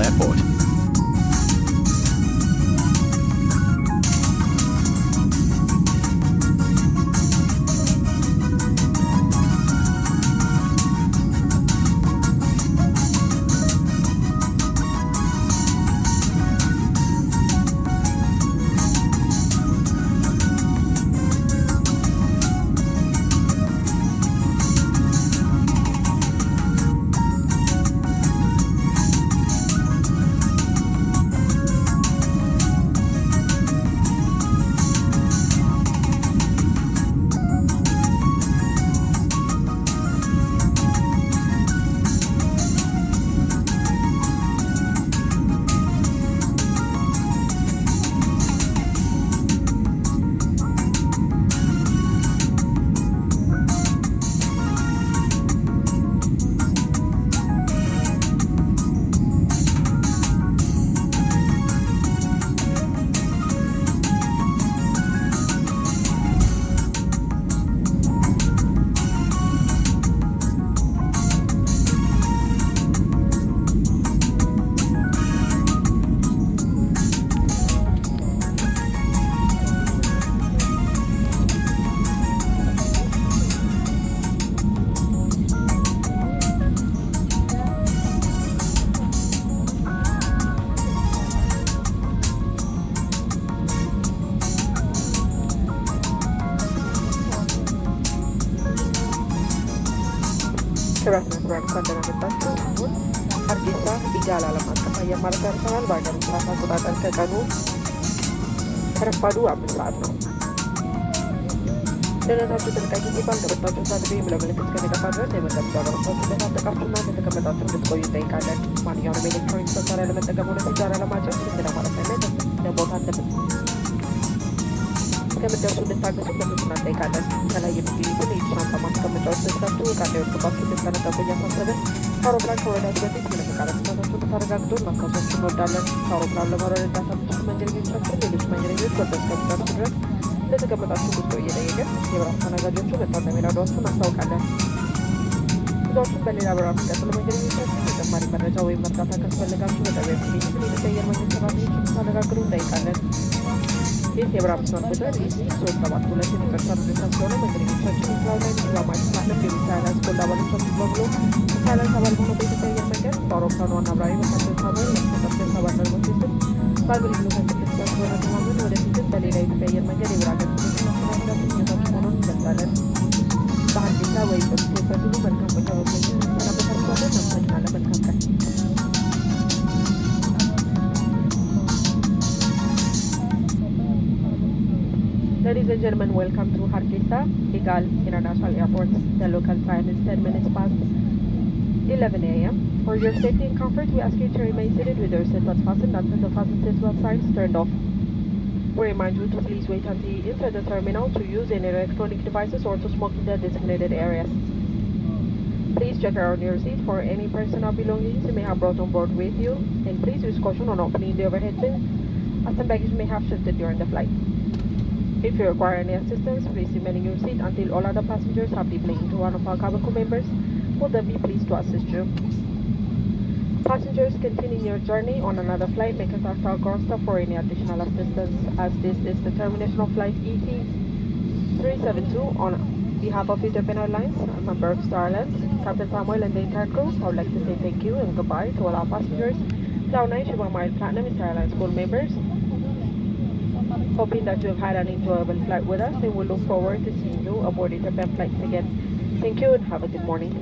International Airport. Hargeisa Egal ዓለም አቀፍ አየር ማረፊያ ደርሰናል። በሀገር ውስጥ ሰዓት አቆጣጠር ከቀኑ ከረፋዱ 5 ሰዓት ነው። ደህንነታችሁ ጥንቃቄ ሲባል ቀበታችሁን ታጥቁ የሚለው ምልክት እስከሚጠፋ ድረስ የመቀመጫ ወረቀቶችን እንደታጠቃችሁና እንደተቀመጣችሁ እንድትቆዩ እንጠይቃለን። ማንኛውንም ኤሌክትሮኒክስ መሳሪያ ለመጠቀም ሆነ ሲጋራ ለማጨስ እንግዳ ማረፊያ ላይ ለቦታ እስከምትደርሱ እንድታገሱ በትህትና እንጠይቃለን። ከላይ የሚገኙትን የእጅ ሻንጣ ማስቀመጫዎች ስትከፍቱ ዕቃ እንዳይወድቅባችሁ እንድትጠነቀቁ እያሳሰብን ከአውሮፕላን ከወረዳችሁ በፊት ስለመቃረጥነታችሁ እንድታረጋግጡ እናሳስባችሁ እንወዳለን። ከአውሮፕላን ለመውረድ እርዳታ የምትሹ መንገደኞቻችን ሌሎች መንገደኞች ወርደው እስከሚጨርሱ ድረስ እንደተቀመጣችሁ ጉዞ እየጠየቅን የበረራ አስተናጋጆቹ መታጠቢያ የሚረዷችሁን እናስታውቃለን። ጉዟችሁን በሌላ በረራ የሚቀጥሉ መንገደኞቻችን ተጨማሪ መረጃ ወይም እርዳታ ካስፈለጋችሁ በጣቢያ የሚገኙትን የኢትዮጵያ አየር መንገድ ሰራተኞች እንድታነጋግሩ እንጠይቃለን። ይህ የበረራ መስመር ቁጥር EC372 የመጨረሻ መድረሻ ስለሆነ መንገደኞቻችን የስራው ላይ ለማለት ስላለን የሚሳይላንስ ኮድ አባሎቻችን በሙሉ ሳይላንስ አባል በሆነው በኢትዮጵያ አየር መንገድ በአውሮፕላኑ ዋና አብራሪ በካፕቴን ሳሙኤል ለተጠቀስ ባልደረቦች ስም በአገልግሎታችን ደስታ ስለሆነ ተማመን ወደፊትም በሌላ የኢትዮጵያ አየር መንገድ የበረራ አገልግሎት ማስተናገዳት ምኞታችን መሆኑን እንገልጻለን። በሀርጌሳ ወይም በምትሄዱበት ሁሉ መልካም ቆይታ በመመኘት እንሰናበታችኋለን። እናመሰግናለን። መልካም ቀን። Ladies and gentlemen, welcome to Hargeisa Egal International Airport. The local time is 10 minutes past 11 a.m. For your safety and comfort, we ask you to remain seated with your seatbelts fastened until the fasten seatbelt signs turned off. We remind you to please wait until you enter the terminal to use any electronic devices or to smoke in the designated areas. Please check around your seat for any personal belongings you may have brought on board with you, and please use caution on opening the overhead bin, as some baggage may have shifted during the flight. If you require any assistance, please remain in your seat until all other passengers have deplained into one of our cabin crew members who will then be pleased to assist you. Passengers continuing your journey on another flight may contact our ground staff for any additional assistance, as this is the termination of flight ET372 on behalf of Ethiopian Airlines, a member of Star Alliance, Captain Samuel and the entire crew. I would like to say thank you and goodbye to all our passengers, Cloud9, Shibamile Platinum, and Star Alliance crew members. Hoping that you have had an enjoyable flight with us, and we look forward to seeing you aboard Ethiopian flights again. Thank you and have a good morning.